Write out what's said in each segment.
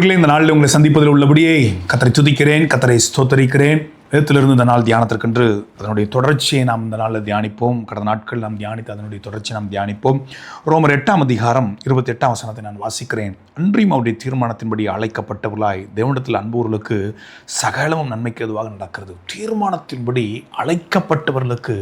அன்புக்குரியவர்களே, இந்த நாளில் உங்களை சந்திப்பதில் உள்ளபடியே கர்த்தரை துதிக்கிறேன், கர்த்தரை ஸ்தோத்தரிக்கிறேன். வேதத்திலிருந்து இந்த நாள் தியானத்திற்கென்று அதனுடைய தொடர்ச்சியை நாம் இந்த நாளில் தியானிப்போம். கடந்த நாட்கள் நாம் தியானித்து அதனுடைய தொடர்ச்சியை நாம் தியானிப்போம். ரோமர் 8 அதிகாரம் 28 வசனத்தை நான் வாசிக்கிறேன். அன்றியும் அவருடைய தீர்மானத்தின்படி அழைக்கப்பட்டவர்களாய் தேவனிடத்தில் அன்புவர்களுக்கு சகலமும் நன்மைக்கு எதுவாக நடக்கிறது. தீர்மானத்தின்படி அழைக்கப்பட்டவர்களுக்கு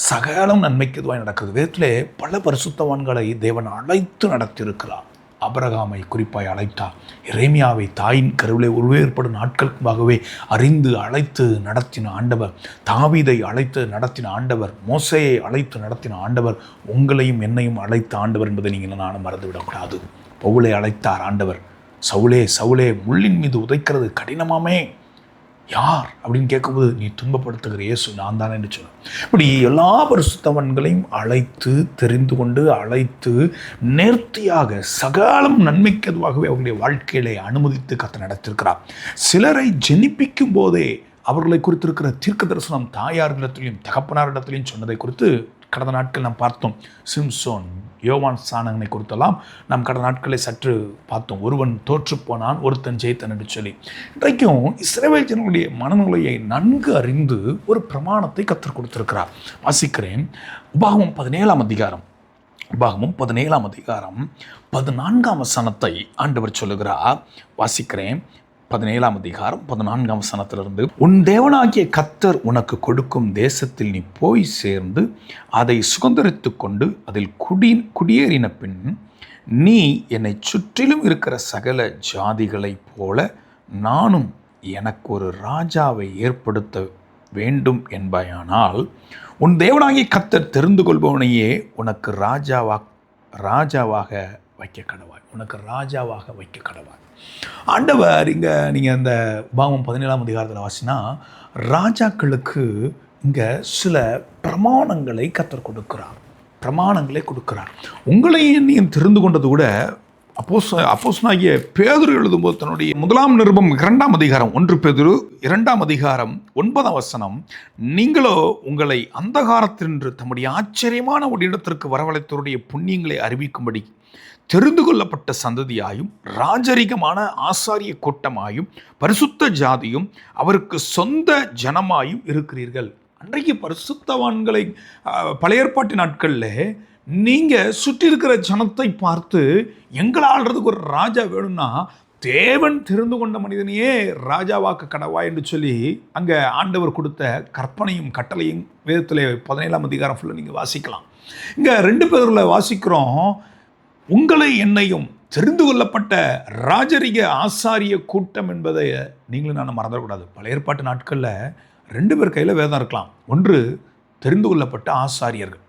சகலம் நன்மைக்கு எதுவாக நடக்கிறது. வேதத்திலே பல பரிசுத்தவான்களை தேவன் அழைத்து நடத்தியிருக்கிறார். ஆபிரகாமை குறிப்பாய் அழைத்தார். எரேமியாவை தாயின் கருவிலே உருவேற்படும் நாட்களுக்காகவே அறிந்து அழைத்து நடத்தின ஆண்டவர். தாவீதை அழைத்து நடத்தின ஆண்டவர். மோசேயை அழைத்து நடத்தின ஆண்டவர். உங்களையும் என்னையும் அழைத்த ஆண்டவர் என்பதை நீங்கள் நானும் மறந்துவிடக்கூடாது. பவுலை அழைத்தார் ஆண்டவர். சவுலே சவுலே, முள்ளின் மீது உதைக்கிறது கடினமாமே, யார் அப்படின்னு கேட்கும்போது, நீ துன்பப்படுத்துகிற இயேசு நான் தானே என்று சொன்னேன். இப்படி எல்லா பரிசுத்தவான்களையும் அழைத்து தெரிந்து கொண்டு அழைத்து நேர்த்தியாக சகலம் நன்மைக்கு அதுவாகவே அவர்களுடைய வாழ்க்கையிலே அனுமதித்து கர்த்தர் நடத்திருக்கிறார். சிலரை ஜெனிப்பிக்கும் போதே அவர்களை குறித்திருக்கிற தீர்க்க தரிசனம் தாயாரிடத்திலையும் தகப்பனாரிடத்திலையும் சொன்னதை குறித்து கடந்த நாட்கள் நாம் பார்த்தோம். சிம்சோன், யோவான் ஸ்நானகனை குறித்தெல்லாம் நாம் கடந்த நாட்களை சற்று பார்த்தோம். ஒருவன் தோற்று போனான், ஒருத்தன் ஜெயித்தன் என்று சொல்லி. இன்றைக்கும் இஸ்ரவேல் ஜனங்களுடைய மனநிலையை நன்கு அறிந்து ஒரு பிரமாணத்தை கற்றுக் கொடுத்திருக்கிறார். வாசிக்கிறேன். உபாகமம் 17 அதிகாரம் 14 வசனத்தை ஆண்டவர் சொல்லுகிறார். வாசிக்கிறேன். 17 அதிகாரம் 14 வசனத்திலிருந்து, உன் தேவனாகிய கர்த்தர் உனக்கு கொடுக்கும் தேசத்தில் நீ போய் சேர்ந்து அதை சுதந்தரித்து கொண்டு அதில் குடியேறின பின் நீ என்னை சுற்றிலும் இருக்கிற சகல ஜாதிகளைப் போல நானும் எனக்கு ஒரு ராஜாவை ஏற்படுத்த வேண்டும் என்பாயானால் உன் தேவனாகிய கர்த்தர் தெரிந்து கொள்பவனையே உனக்கு ராஜாவாக வைக்க கடவாய். உனக்கு ராஜாவாக வைக்க கடவாய். ஆண்டவர் இங்கே நீங்கள் இந்த உபாகமம் 17 அதிகாரத்தில் வாசினா ராஜாக்களுக்கு இங்கே சில பிரமாணங்களை கர்த்தர் கொடுக்கிறார். உங்களையும் என்னையும் தெரிந்து கொண்டது கூட அப்போஸ்தலனாகிய பேதுரு எழுதும்போது தன்னுடைய 1 நிருபம் 2 அதிகாரம் 1 பேதுரு 2 அதிகாரம் 9 வசனம், நீங்களோ உங்களை அந்தகாரத்தினின்று தம்முடைய ஆச்சரியமான ஒரு இடத்திற்கு வரவழைத்தவருடைய புண்ணியங்களை அறிவிக்கும்படி தெரிந்து கொள்ளப்பட்ட சந்ததியாயும் ராஜரிகமான ஆசாரிய கூட்டமாயும் பரிசுத்த ஜாதியும் அவருக்கு சொந்த ஜனமாயும் இருக்கிறீர்கள். அன்றைக்கு பரிசுத்தவான்களை பழைய ஏற்பாட்டு நாட்களில் நீங்கள் சுற்றி இருக்கிற ஜனத்தை பார்த்து எங்களை ஆள்றதுக்கு ஒரு ராஜா வேணும்னா தேவன் தெரிந்து கொண்ட மனிதனையே ராஜாவாக்க கடவா என்று சொல்லி அங்கே ஆண்டவர் கொடுத்த கற்பனையும் கட்டளையும் வேதத்தில் 17 அதிகாரம் ஃபுல்லாக நீங்கள் வாசிக்கலாம். இங்கே 2 பேரில் வாசிக்கிறோம், உங்களை என்னையும் தெரிந்து கொள்ளப்பட்ட ராஜரிக ஆசாரிய கூட்டம் என்பதை நீங்களும் நான் மறந்துடக்கூடாது. பழைய ஏற்பாட்டு நாட்களில் 2 பேர் கையில் வேதம் இருக்கலாம். ஒன்று தெரிந்து கொள்ளப்பட்ட ஆசாரியர்கள்,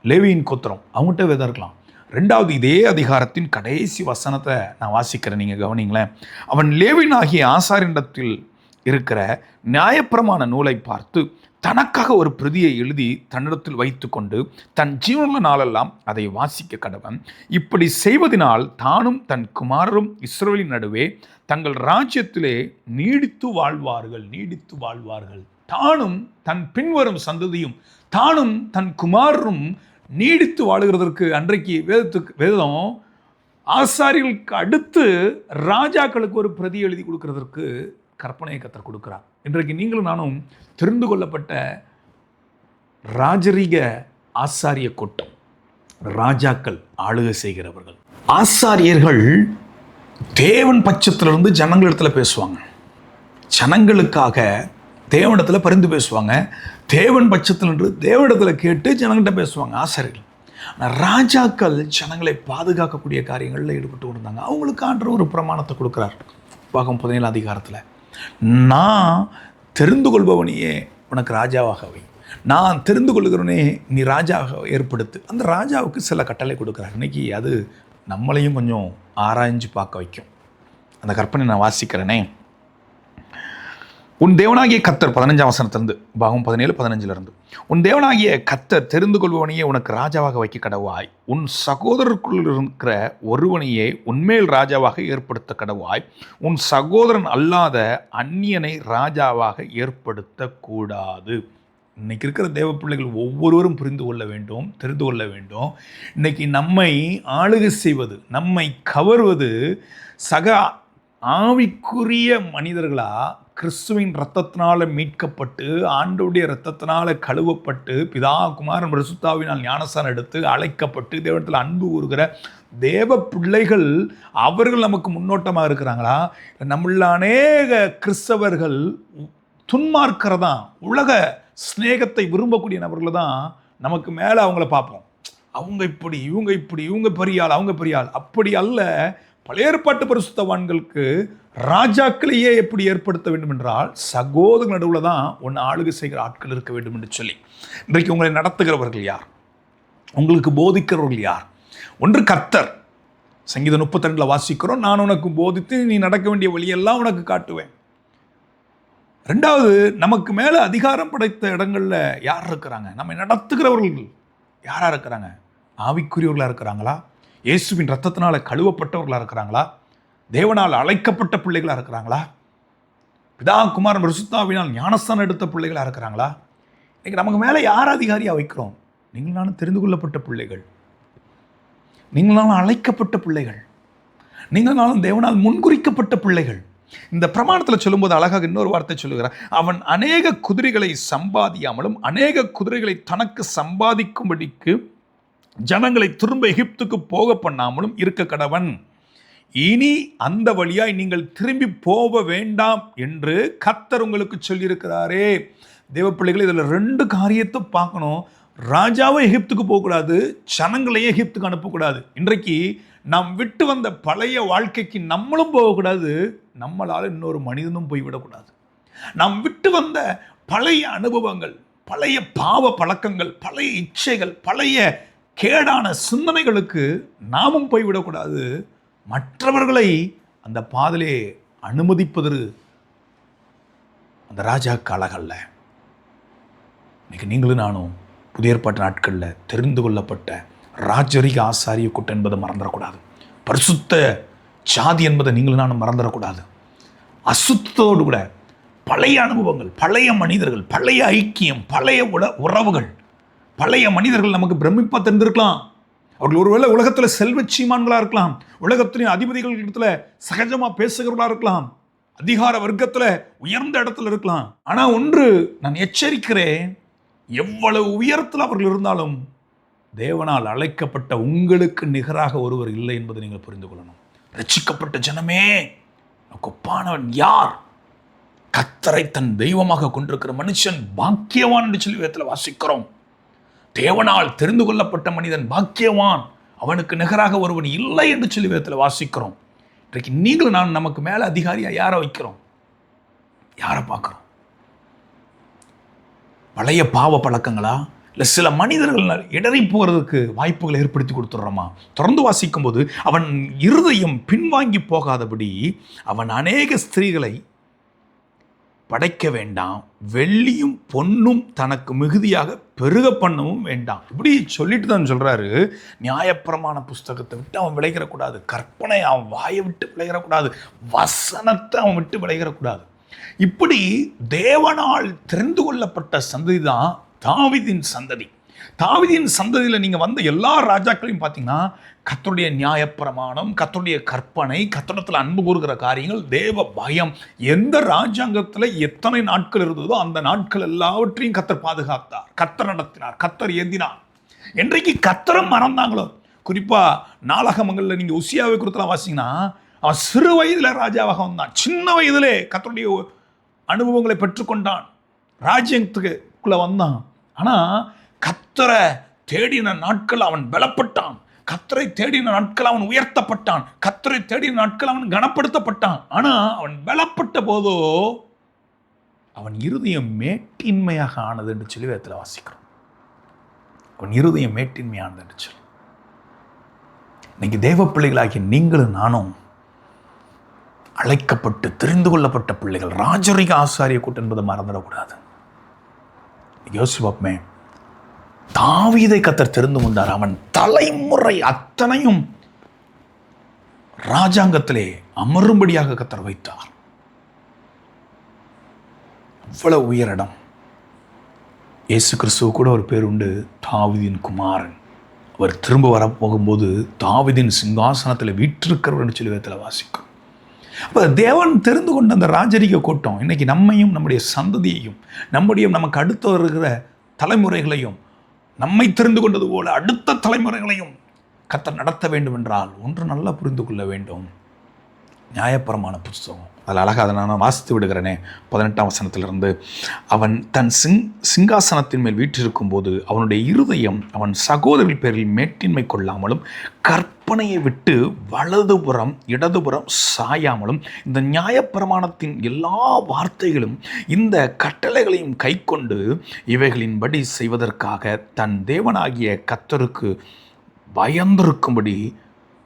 லேவியின் கோத்திரம், அவங்ககிட்ட வேதம் இருக்கலாம். 2வது இதே அதிகாரத்தின் கடைசி வசனத்தை நான் வாசிக்கிறேன், நீங்கள் கவனிங்களேன். அவன் லேவின் ஆகிய ஆசாரியனிடத்தில் இருக்கிற நியாயப்பிரமாண நூலை பார்த்து தனக்காக ஒரு பிரதியை எழுதி தன்னிடத்தில் வைத்து கொண்டு தன் ஜீவனுள்ள நாளெல்லாம் அதை வாசிக்க கடவன். இப்படி செய்வதனால் தானும் தன் குமாரரும் இஸ்ரவேலின் நடுவே தங்கள் ராஜ்யத்திலே நீடித்து வாழ்வார்கள். தானும் தன் பின்வரும் சந்ததியும் தானும் தன் குமாரரும் நீடித்து வாழுகிறதற்கு அன்றைக்கு வேதம் ஆசாரியர்களுக்கு அடுத்து ராஜாக்களுக்கு ஒரு பிரதி எழுதி கொடுக்கிறதற்கு கற்பனையை கர்த்தர் கொடுக்கிறார். இன்றைக்கு நீங்களும் நானும் தெரிந்து கொள்ளப்பட்ட ராஜரீக ஆசாரிய கூட்டம், ராஜாக்கள், ஆளுகை செய்கிறவர்கள். ஆசாரியர்கள் தேவன் பட்சத்திலிருந்து ஜனங்களிடத்தில் பேசுவாங்க, ஜனங்களுக்காக தேவனிடத்தில் பரிந்து பேசுவாங்க. தேவன் பட்சத்தில் என்று தேவனிடத்தில் கேட்டு ஜனங்கிட்ட பேசுவாங்க ஆசாரியர்கள். ஆனால் ராஜாக்கள் ஜனங்களை பாதுகாக்கக்கூடிய காரியங்களில் ஈடுபட்டு கொண்டிருந்தாங்க. அவங்களுக்கு ஆண்டவர் ஒரு பிரமாணத்தை கொடுக்குறார். உபாகமம் 17 அதிகாரத்தில், நான் தெரிந்து கொள்பவனையே உனக்கு ராஜாவாக வை, நான் தெரிந்து கொள்கிறவனே நீ ராஜாவாக ஏற்படுத்து. அந்த ராஜாவுக்கு சில கட்டளை கொடுக்குறார். இன்னைக்கு அது நம்மளையும் கொஞ்சம் ஆராய்ஞ்சு பார்க்க வைக்கும். அந்த கற்பனை நான் வாசிக்கிறேனே. உன் தேவனாகிய கர்த்தர் 15 வசனத்திலிருந்து, உபாகமம் 17:15 உன் தேவனாகிய கர்த்தர் தெரிந்து கொள்பவனையே உனக்கு ராஜாவாக வைக்க கடவாய். உன் சகோதரருக்குள் இருக்கிற ஒருவனையே உன்மேல் ராஜாவாக ஏற்படுத்த கடவாய். உன் சகோதரன் அல்லாத அந்நியனை ராஜாவாக ஏற்படுத்தக்கூடாது. இன்னைக்கு இருக்கிற தேவ பிள்ளைகள் ஒவ்வொருவரும் புரிந்து கொள்ள வேண்டும், தெரிந்து கொள்ள வேண்டும். இன்னைக்கு நம்மை ஆளுகை செய்வது, நம்மை கவர்வது சக ஆவிக்குரிய மனிதர்களா கிறிஸ்துவின் இரத்தத்தினால மீட்கப்பட்டு ஆண்டவருடைய இரத்தத்தினால கழுவப்பட்டு பிதா குமாரன் பரிசுத்தாவினால் ஞானஸ்தானம் எடுத்து அழைக்கப்பட்டு தேவனிடத்தில் அன்பு கூறுகிற தேவ பிள்ளைகள் அவர்கள் நமக்கு முன்னோட்டமாக இருக்கிறாங்களா? நம்மள அநேக கிறிஸ்தவர்கள் துன்மார்க்கிறதா உலக ஸ்நேகத்தை விரும்பக்கூடிய நபர்கள் தான் நமக்கு மேலே அவங்கள பார்ப்போம். அவங்க இப்படி, இவங்க இப்படி, இவங்க பெரியாள், அவங்க பெரியாள். அப்படி அல்ல. பழைய ஏற்பாட்டு பரிசுத்தவான்களுக்கு ராஜாக்களையே எப்படி ஏற்படுத்த வேண்டும் என்றால் சகோதர நடுவில் தான் ஒன்று ஆளுகை செய்கிற ஆட்கள் இருக்க வேண்டும் என்று சொல்லி. இன்றைக்கு உங்களை நடத்துகிறவர்கள் யார்? உங்களுக்கு போதிக்கிறவர்கள் யார்? ஒன்று கர்த்தர். சங்கீதம் 32 வாசிக்கிறோம், நான் உனக்கு போதித்து நீ நடக்க வேண்டிய வழியெல்லாம் உனக்கு காட்டுவேன். ரெண்டாவது, நமக்கு மேலே அதிகாரம் படைத்த இடங்களில் யார் இருக்கிறாங்க? நம்மை நடத்துகிறவர்கள் யாராக இருக்கிறாங்க? ஆவிக்குரியவர்களாக இருக்கிறாங்களா? இயேசுவின் ரத்தத்தினால கழுவப்பட்டவர்களாக இருக்கிறாங்களா? தேவனால் அழைக்கப்பட்ட பிள்ளைகளாக இருக்கிறாங்களா? பிதா குமாரன் பரிசுத்தாவினால் ஞானஸ்தானம் எடுத்த பிள்ளைகளாக இருக்கிறாங்களா? இன்னைக்கு நமக்கு மேலே யார் அதிகாரியாக வைக்கிறோம்? நீங்கள் நானும் தெரிந்து கொள்ளப்பட்ட பிள்ளைகள், நீங்கள் நானும் அழைக்கப்பட்ட பிள்ளைகள், நீங்கள் நானும் தேவனால் முன்குறிக்கப்பட்ட பிள்ளைகள். இந்த பிரமாணத்தில் சொல்லும்போது அழகாக இன்னொரு வார்த்தை சொல்லுகிறார், அவன் அநேக குதிரைகளை சம்பாதியாமலும் அநேக குதிரைகளை தனக்கு சம்பாதிக்கும்படிக்கு ஜனங்களை திரும்ப எகிப்துக்கு போக பண்ணாமலும் இருக்க கடவன். இனி அந்த வழியாய் நீங்கள் திரும்பி போக வேண்டாம் என்று கர்த்தர் உங்களுக்கு சொல்லியிருக்கிறாரே. தேவ பிள்ளைகளை இதில் 2 காரியத்தை பார்க்கணும். ராஜாவை எகிப்துக்கு போகக்கூடாது, ஜனங்களையே எகிப்துக்கு அனுப்பக்கூடாது. இன்றைக்கு நாம் விட்டு வந்த பழைய வாழ்க்கைக்கு நம்மளும் போகக்கூடாது, நம்மளால் இன்னொரு மனிதனும் போய்விடக்கூடாது. நாம் விட்டு வந்த பழைய அனுபவங்கள், பழைய பாவ பழக்கங்கள், பழைய இச்சைகள், பழைய கேடான சிந்தனைகளுக்கு நாமும் போய்விடக்கூடாது. மற்றவர்களை அந்த பாதையிலே அனுமதிப்பது அந்த ராஜாக்கு அழகல்ல. இன்னைக்கு நீங்களும் நானும் புதிய ஏற்பாட்டு நாட்களில் தெரிந்து கொள்ளப்பட்ட ராஜரிக ஆசாரிய கூட்டம் என்பதை மறந்துடக்கூடாது. பரிசுத்த சாதி என்பதை நீங்களும் நானும் மறந்துடக்கூடாது. அசுத்தத்தோடு கூட பழைய அனுபவங்கள், பழைய மனிதர்கள், பழைய ஐக்கியம், பழைய உறவுகள், பழைய மனிதர்கள் நமக்கு பிரமிப்பாக தெரிந்திருக்கலாம். அவர்கள் ஒருவேளை உலகத்தில் செல்வ சீமான்களாக இருக்கலாம், உலகத்தின் அதிபதிகள் இடத்துல சகஜமாக பேசுகிறவர்களாக இருக்கலாம், அதிகார வர்க்கத்தில் உயர்ந்த இடத்துல இருக்கலாம். ஆனால் ஒன்று நான் எச்சரிக்கிறேன், எவ்வளவு உயரத்தில் அவர்கள் இருந்தாலும் தேவனால் அழைக்கப்பட்ட உங்களுக்கு நிகராக ஒருவர் இல்லை என்பதை நீங்கள் புரிந்து கொள்ளணும். ரட்சிக்கப்பட்ட ஜனமே, ஒப்பானவன் யார்? கர்த்தரை தன் தெய்வமாக கொண்டிருக்கிற மனுஷன் பாக்கியவான் என்று சொல்லி வேதத்தில் வாசிக்கிறோம். தேவனால் தெரிந்து கொள்ளப்பட்ட மனிதன் பாக்கியவான், அவனுக்கு நிகராக ஒருவன் இல்லை என்று சொல்லி வேதத்தில் வாசிக்கிறோம். இன்றைக்கு நீங்களும் நான் நமக்கு மேலே அதிகாரியாக யாரை வைக்கிறோம்? யாரை பார்க்குறோம்? பழைய பாவ பழக்கங்களா, இல்லை சில மனிதர்கள் இடறி போகிறதுக்கு வாய்ப்புகளை ஏற்படுத்தி கொடுத்துட்றோமா? தொடர்ந்து வாசிக்கும் போது அவன் இருதயம் பின்வாங்கி போகாதபடி அவன் அநேக ஸ்திரீகளை படைக்க வேண்டாம், வெள்ளியும் பொன்னும் தனக்கு மிகுதியாக பெருக பண்ணவும் வேண்டாம். இப்படி சொல்லிட்டு தான் சொல்கிறாரு. நியாயப்பிரமாண புஸ்தகத்தை விட்டு அவன் விளைகிறக்கூடாது, கற்பனை அவன் வாயை விட்டு விளைகிறக்கூடாது, வசனத்தை அவன் விட்டு விளைகிறக்கூடாது. இப்படி தேவனால் தெரிந்து கொள்ளப்பட்ட சந்ததி தான் தாவீதின் சந்ததி. தாவீதின் சந்ததியில் நீங்கள் வந்த எல்லா ராஜாக்களையும் பார்த்தீங்கன்னா கர்த்தருடைய நியாயப்பிரமாணம், கர்த்தருடைய கற்பனை, கர்த்தரிடத்தில் அன்பு கூறுகிற காரியங்கள், தேவ பயம், எந்த ராஜாங்கத்தில் எத்தனை நாட்கள் இருந்ததோ அந்த நாட்கள் எல்லாவற்றையும் கர்த்தர் பாதுகாத்தார், கர்த்தர் நடத்தினார், கர்த்தர் ஏந்தினார். என்றைக்கு கர்த்தரும் மறந்தாங்களோ, குறிப்பாக நாளாகமங்களில் நீங்கள் உசியாவை குறித்தெல்லாம் வாசிங்கன்னா அவன் சிறு வயதில் ராஜாவாக வந்தான், சின்ன வயதிலே கர்த்தருடைய அனுபவங்களை பெற்றுக்கொண்டான், ராஜ்யத்துக்குள்ளே வந்தான். ஆனால் கர்த்தரை தேடின நாட்கள் அவன் பலப்பட்டான், கர்த்தரை தேடின நாட்கள் அவன் உயர்த்தப்பட்டான், கர்த்தரை தேடின நாட்கள் அவன் கனப்படுத்தப்பட்டான். ஆனால் அவன் பலப்பட்ட போதோ அவன் இருதயம் மேட்டின்மையாக ஆனது என்று சொல்லி வேதத்தில் வாசிக்கிறோம். அவன் இருதயம் மேட்டின்மையானது என்று சொல்லி. இன்னைக்கு தேவ பிள்ளைகளாகிய நீங்களும் நானும் அழைக்கப்பட்டு தெரிந்து கொள்ளப்பட்ட பிள்ளைகள், ராஜரிக ஆசாரிய கூட்டம் என்பதை மறந்துடக்கூடாது. யோசிப்போமே, தாவீதை கர்த்தர் தெரிந்து கொண்டார். அவன் தலைமுறை அத்தனையும் ராஜாங்கத்திலே அமரும்படியாக கர்த்தர் வைத்தார். அவ்வளவு உயரிடம். இயேசு கிறிஸ்துவ கூட ஒரு பேர் உண்டு, தாவீதின் குமாரன். அவர் திரும்ப வர போகும்போது தாவீதின் சிங்காசனத்தில் வீற்றிருக்கிறவர் என்று சொல்லி வேதத்தில் வாசிக்கும். அப்போ தேவன் தெரிந்து கொண்ட அந்த ராஜரிக கூட்டம் இன்னைக்கு நம்மையும் நம்முடைய சந்ததியையும் நமக்கு அடுத்து வருகிற தலைமுறைகளையும் நம்மை தெரிந்து கொண்டது போல அடுத்த தலைமுறைகளையும் கர்த்தர் நடத்த வேண்டும் என்றால் ஒன்று நல்லா புரிந்து கொள்ள வேண்டும். நியாயப்பிரமாண புஸ்தகம் அதில் அழகாக அதை நான் வாசித்து விடுகிறேனே. 18ஆம் வசனத்திலிருந்து, அவன் தன் சிங்காசனத்தின் மேல் வீற்றிருக்கும் போது அவனுடைய இருதயம் அவன் சகோதரர்கள் பேரில் மேட்டின்மை கொள்ளாமலும் கற்பனையை விட்டு வலதுபுறம் இடதுபுறம் சாயாமலும் இந்த நியாயப்பிரமாணத்தின் எல்லா வார்த்தைகளும் இந்த கட்டளைகளையும் கைக்கொண்டு இவைகளின்படி செய்வதற்காக தன் தேவனாகிய கர்த்தருக்கு பயந்திருக்கும்படி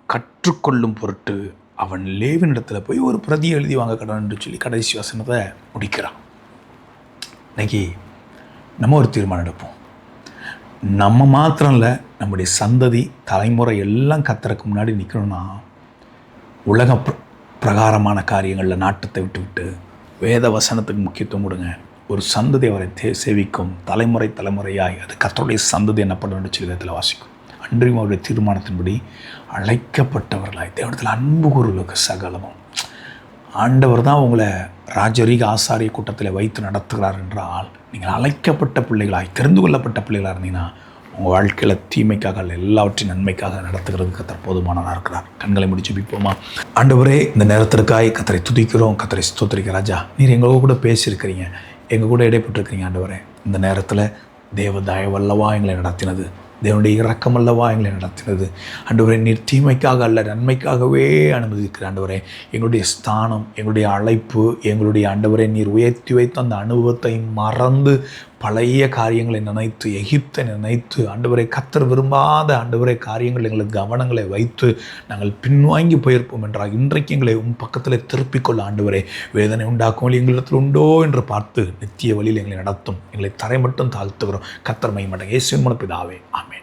கற்றுக்கொள்ளும் பொருட்டு அவன் லேவினிடத்தில் போய் ஒரு பிரதி எழுதி வாங்க கடன்னு சொல்லி கடைசி வசனத்தை முடிக்கிறான். இன்னைக்கு நம்ம ஒரு தீர்மானம் எடுப்போம். நம்ம மாத்திரம் இல்லை, நம்முடைய சந்ததி தலைமுறை எல்லாம் கர்த்தருக்கு முன்னாடி நிற்கணும்னா உலக பிரகாரமான காரியங்களில் நாட்டத்தை விட்டு வேத வசனத்துக்கு முக்கியத்துவம் கொடுங்க. ஒரு சந்ததி அவரை சேவிக்கும் தலைமுறையாய் அது கர்த்தருடைய சந்ததி என்னப்படும் சொல்லி வேதத்தில் வாசிக்கும். அன்றையும் அவருடைய தீர்மானத்தின்படி அழைக்கப்பட்டவர்களாய் தேவனத்தில் அன்பு கூறுவதற்கு சகலமும். ஆண்டவர் தான் உங்களை ராஜரீக ஆசாரிய கூட்டத்தில் வைத்து நடத்துகிறார் என்றால் நீங்கள் அழைக்கப்பட்ட பிள்ளைகளாய் தெரிந்து கொள்ளப்பட்ட பிள்ளைகளாக இருந்தீங்கன்னா உங்கள் வாழ்க்கையில் தீமைக்காக அல்ல எல்லாவற்றையும் நன்மைக்காக நடத்துகிறதுக்கு கர்த்தர் போதுமானதாக இருக்கிறார். கண்களை முடிச்சு பிப்போமா. ஆண்டவரே, இந்த நேரத்திற்காய் கர்த்தரை துதிக்கிறோம், கர்த்தரை ஸ்தோத்திரிக்கிறோம். ராஜா, நீர் எங்களோட கூட பேசியிருக்கிறீங்க, எங்கள் கூட இடைப்பட்டிருக்கிறீங்க. ஆண்டவரே, இந்த நேரத்தில் தேவ தயவல்லவா எங்களை நடத்தினது, தேவனுடைய இரக்கமல்லவா எங்களை நடத்தினது. ஆண்டவரே, நீர் தீமைக்காக அல்ல நன்மைக்காகவே அனுமதிக்கிற ஆண்டவரே, எங்களுடைய ஸ்தானம், எங்களுடைய அழைப்பு, எங்களுடைய ஆண்டவரே நீர் உயர்த்தி வைத்த அந்த அனுபவத்தை மறந்து பழைய காரியங்களை நினைத்து எகிப்தை நினைத்து ஆண்டவரை கர்த்தர் விரும்பாத ஆண்டவரை காரியங்கள் எங்களுக்கு கவனங்களை வைத்து நாங்கள் பின்வாங்கி போயிருப்போம் என்றால் இன்றைக்கு எங்களை பக்கத்தில் திருப்பிக் கொள்ள ஆண்டவரை வேதனை உண்டாக்கும் வழி எங்களிடத்தில் உண்டோ என்று பார்த்து நித்திய வழியில் எங்களை நடத்தும். எங்களை தரை மட்டும் தாழ்த்துகிறோம். கர்த்தர் மகிமைப்பட இயேசுவின் மூலம் பிதாவே, ஆமென்.